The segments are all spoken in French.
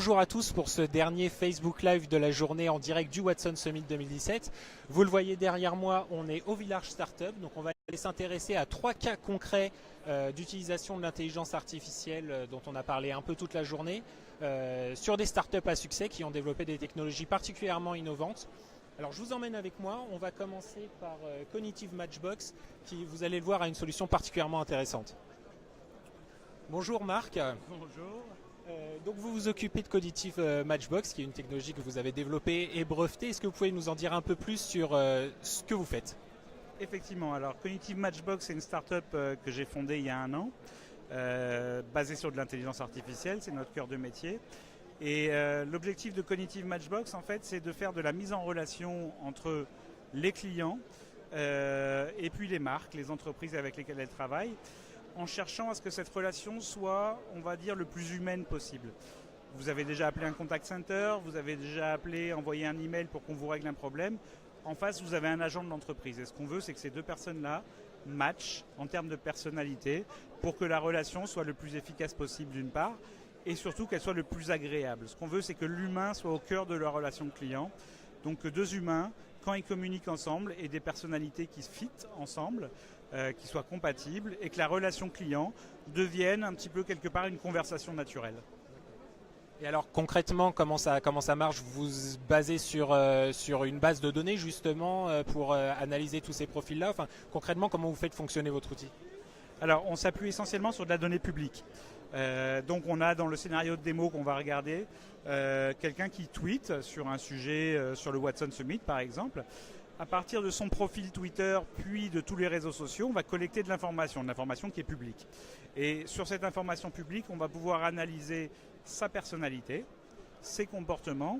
bonjour à tous pour ce dernier Facebook Live de la journée en direct du Watson Summit 2017. Vous le voyez derrière moi, on est au Village Startup, donc on va aller s'intéresser à 3 cas concrets d'utilisation de l'intelligence artificielle dont on a parlé un peu toute la journée, sur des startups à succès qui ont développé des technologies particulièrement innovantes. Alors je vous emmène avec moi, on va commencer par Cognitive Matchbox qui, vous allez le voir, a une solution particulièrement intéressante. Bonjour Marc. Bonjour. Donc vous vous occupez de Cognitive Matchbox, qui est une technologie que vous avez développée et brevetée. Est-ce que vous pouvez nous en dire un peu plus sur ce que vous faites? Effectivement, alors Cognitive Matchbox, c'est une start-up que j'ai fondée il y a 1 an, basée sur de l'intelligence artificielle, c'est notre cœur de métier. Et l'objectif de Cognitive Matchbox, en fait, c'est de faire de la mise en relation entre les clients et puis les marques, les entreprises avec lesquelles elles travaillent, en cherchant à ce que cette relation soit, on va dire, le plus humaine possible. Vous avez déjà appelé un contact center, vous avez déjà appelé, envoyé un email pour qu'on vous règle un problème. En face, vous avez un agent de l'entreprise. Et ce qu'on veut, c'est que ces 2 personnes-là matchent en termes de personnalité pour que la relation soit le plus efficace possible d'une part et surtout qu'elle soit le plus agréable. Ce qu'on veut, c'est que l'humain soit au cœur de la relation client. Donc que 2 humains, quand ils communiquent ensemble, aient des personnalités qui se fit ensemble, qui soient compatibles et que la relation client devienne un petit peu quelque part une conversation naturelle. Et alors concrètement, comment ça marche? Vous vous basez sur une base de données justement pour analyser tous ces profils-là. Enfin, concrètement, comment vous faites fonctionner votre outil? Alors, on s'appuie essentiellement sur de la donnée publique. Donc, on a dans le scénario de démo qu'on va regarder quelqu'un qui tweet sur un sujet sur le Watson Summit, par exemple. À partir de son profil Twitter, puis de tous les réseaux sociaux, on va collecter de l'information qui est publique. Et sur cette information publique, on va pouvoir analyser sa personnalité, ses comportements,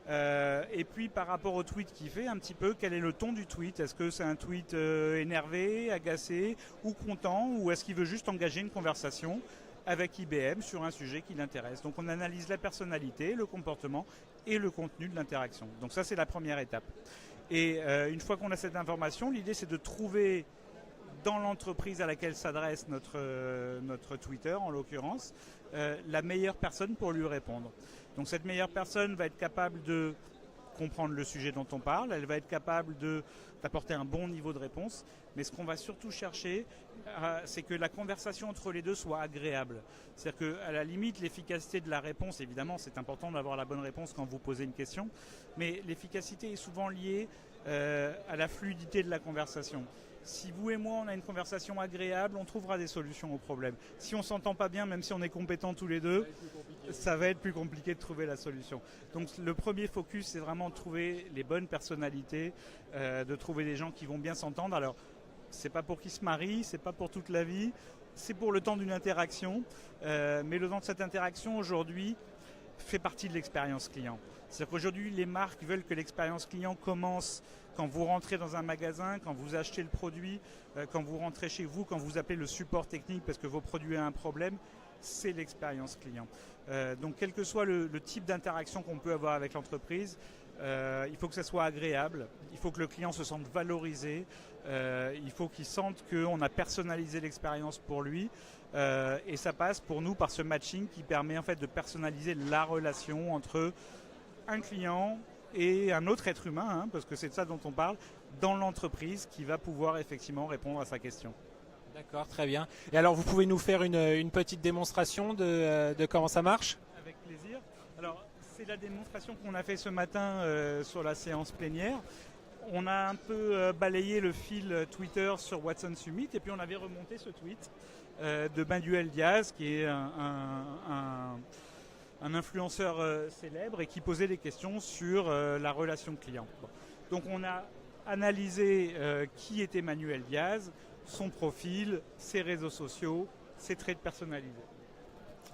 et puis par rapport au tweet qu'il fait, un petit peu quel est le ton du tweet. Est-ce que c'est un tweet énervé, agacé ou content, ou est-ce qu'il veut juste engager une conversation avec IBM sur un sujet qui l'intéresse. Donc on analyse la personnalité, le comportement et le contenu de l'interaction. Donc ça, c'est la première étape. Et une fois qu'on a cette information, l'idée c'est de trouver dans l'entreprise à laquelle s'adresse notre Twitter en l'occurrence, la meilleure personne pour lui répondre. Donc cette meilleure personne va être capable de comprendre le sujet dont on parle, elle va être capable d'apporter un bon niveau de réponse, mais ce qu'on va surtout chercher, c'est que la conversation entre les deux soit agréable. C'est-à-dire qu'à la limite, l'efficacité de la réponse, évidemment, c'est important d'avoir la bonne réponse quand vous posez une question, mais l'efficacité est souvent liée à la fluidité de la conversation. Si vous et moi, on a une conversation agréable, on trouvera des solutions aux problèmes. Si on ne s'entend pas bien, même si on est compétents tous les deux, ça va être plus compliqué de trouver la solution. Donc le premier focus, c'est vraiment de trouver les bonnes personnalités, de trouver des gens qui vont bien s'entendre. Alors, c'est pas pour qu'ils se marient, c'est pas pour toute la vie, c'est pour le temps d'une interaction. Mais le temps de cette interaction, aujourd'hui, fait partie de l'expérience client. C'est-à-dire qu'aujourd'hui, les marques veulent que l'expérience client commence quand vous rentrez dans un magasin, quand vous achetez le produit, quand vous rentrez chez vous, quand vous appelez le support technique parce que vos produits ont un problème. C'est l'expérience client. Donc quel que soit le type d'interaction qu'on peut avoir avec l'entreprise, il faut que ça soit agréable, il faut que le client se sente valorisé, il faut qu'il sente qu'on a personnalisé l'expérience pour lui, et ça passe pour nous par ce matching qui permet en fait de personnaliser la relation entre un client et un autre être humain, parce que c'est de ça dont on parle, dans l'entreprise qui va pouvoir effectivement répondre à sa question. D'accord, très bien. Et alors, vous pouvez nous faire une petite démonstration de comment ça marche? Avec plaisir. Alors, c'est la démonstration qu'on a fait ce matin sur la séance plénière. On a un peu balayé le fil Twitter sur Watson Summit et puis on avait remonté ce tweet de Manuel Diaz, qui est un influenceur célèbre et qui posait des questions sur la relation client. Bon. Donc on a analysé qui était Manuel Diaz, son profil, ses réseaux sociaux, ses traits de personnalité.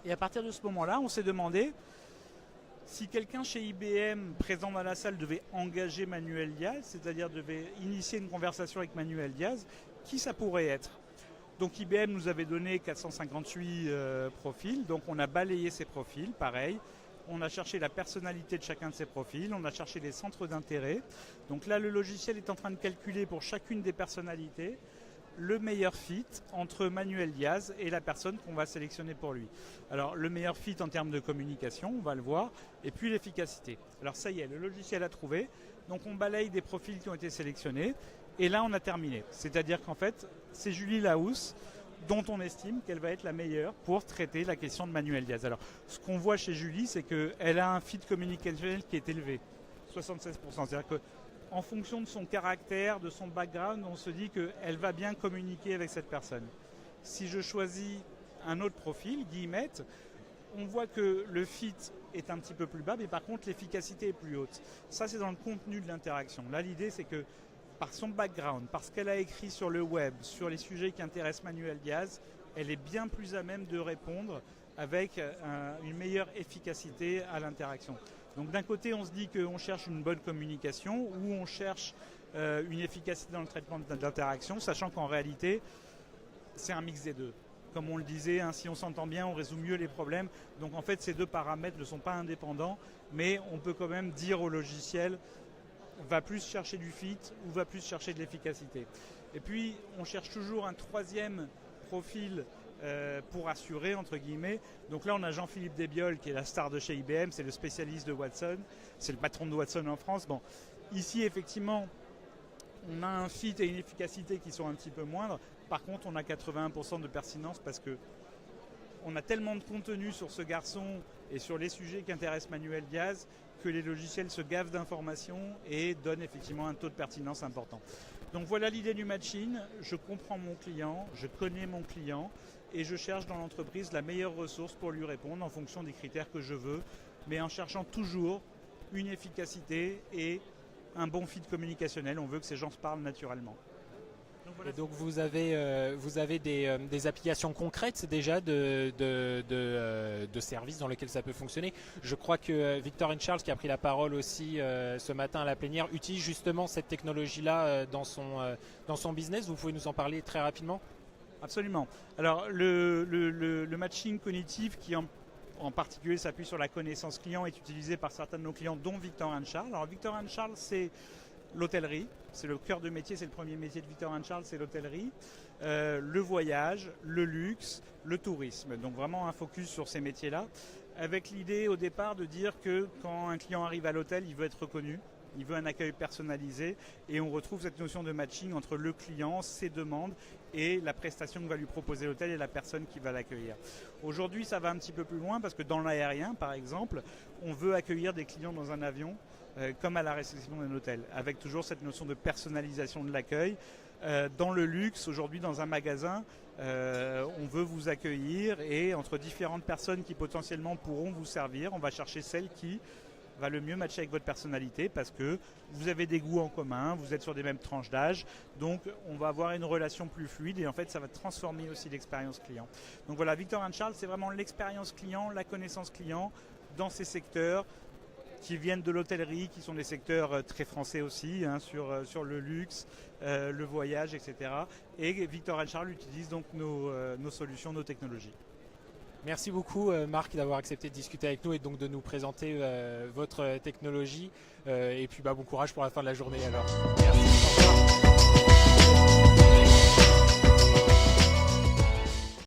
Et à partir de ce moment-là, on s'est demandé si quelqu'un chez IBM présent dans la salle devait engager Manuel Diaz, c'est-à-dire devait initier une conversation avec Manuel Diaz, qui ça pourrait être? Donc IBM nous avait donné 458 profils, donc on a balayé ces profils, pareil. On a cherché la personnalité de chacun de ces profils, on a cherché les centres d'intérêt. Donc là, le logiciel est en train de calculer pour chacune des personnalités le meilleur fit entre Manuel Diaz et la personne qu'on va sélectionner pour lui. Alors le meilleur fit en termes de communication, on va le voir, et puis l'efficacité. Alors ça y est, le logiciel a trouvé, donc on balaye des profils qui ont été sélectionnés, et là on a terminé. C'est-à-dire qu'en fait, c'est Julie Lahousse dont on estime qu'elle va être la meilleure pour traiter la question de Manuel Diaz. Alors ce qu'on voit chez Julie, c'est qu'elle a un fit communicationnel qui est élevé, 76%. C'est-à-dire que en fonction de son caractère, de son background, on se dit qu'elle va bien communiquer avec cette personne. Si je choisis un autre profil, Guillemette, on voit que le fit est un petit peu plus bas, mais par contre l'efficacité est plus haute. Ça, c'est dans le contenu de l'interaction. Là, l'idée, c'est que par son background, parce qu'elle a écrit sur le web, sur les sujets qui intéressent Manuel Diaz, elle est bien plus à même de répondre avec une meilleure efficacité à l'interaction. Donc d'un côté, on se dit qu'on cherche une bonne communication ou on cherche une efficacité dans le traitement d'interaction, sachant qu'en réalité, c'est un mix des deux. Comme on le disait, hein, si on s'entend bien, on résout mieux les problèmes. Donc en fait, ces deux paramètres ne sont pas indépendants, mais on peut quand même dire au logiciel va plus chercher du fit ou va plus chercher de l'efficacité. Et puis, on cherche toujours un troisième profil pour assurer, entre guillemets. Donc là, on a Jean-Philippe Desbioles, qui est la star de chez IBM, c'est le spécialiste de Watson, c'est le patron de Watson en France. Bon, ici, effectivement, on a un fit et une efficacité qui sont un petit peu moindres. Par contre, on a 81% de pertinence parce que on a tellement de contenu sur ce garçon et sur les sujets qui intéressent Manuel Diaz que les logiciels se gavent d'informations et donnent effectivement un taux de pertinence important. Donc voilà l'idée du matching. Je comprends mon client, je connais mon client et je cherche dans l'entreprise la meilleure ressource pour lui répondre en fonction des critères que je veux, mais en cherchant toujours une efficacité et un bon fit communicationnel. On veut que ces gens se parlent naturellement. Et donc vous avez des applications concrètes déjà de services dans lesquels ça peut fonctionner. Je crois que Victor Charles, qui a pris la parole aussi ce matin à la plénière, utilise justement cette technologie-là dans son business. Vous pouvez nous en parler très rapidement ? Absolument. Alors le matching cognitif qui en particulier s'appuie sur la connaissance client est utilisé par certains de nos clients dont Victor Charles. Alors Victor Charles, c'est l'hôtellerie, c'est le cœur de métier, c'est le premier métier de Victor Charles, c'est l'hôtellerie, le voyage, le luxe, le tourisme. Donc vraiment un focus sur ces métiers-là, avec l'idée au départ de dire que quand un client arrive à l'hôtel, il veut être reconnu, il veut un accueil personnalisé et on retrouve cette notion de matching entre le client, ses demandes et la prestation que va lui proposer l'hôtel et la personne qui va l'accueillir. Aujourd'hui, ça va un petit peu plus loin parce que dans l'aérien, par exemple, on veut accueillir des clients dans un avion comme à la réception d'un hôtel, avec toujours cette notion de personnalisation de l'accueil. Dans le luxe, aujourd'hui dans un magasin, on veut vous accueillir et entre différentes personnes qui potentiellement pourront vous servir, on va chercher celle qui va le mieux matcher avec votre personnalité parce que vous avez des goûts en commun, vous êtes sur des mêmes tranches d'âge, donc on va avoir une relation plus fluide et en fait ça va transformer aussi l'expérience client. Donc voilà, Victor Charles, c'est vraiment l'expérience client, la connaissance client dans ces secteurs qui viennent de l'hôtellerie, qui sont des secteurs très français aussi, hein, sur le luxe, le voyage, etc. Et Victor Charles utilise donc nos solutions, nos technologies. Merci beaucoup Marc d'avoir accepté de discuter avec nous et donc de nous présenter votre technologie. Et puis bon courage pour la fin de la journée alors. Merci.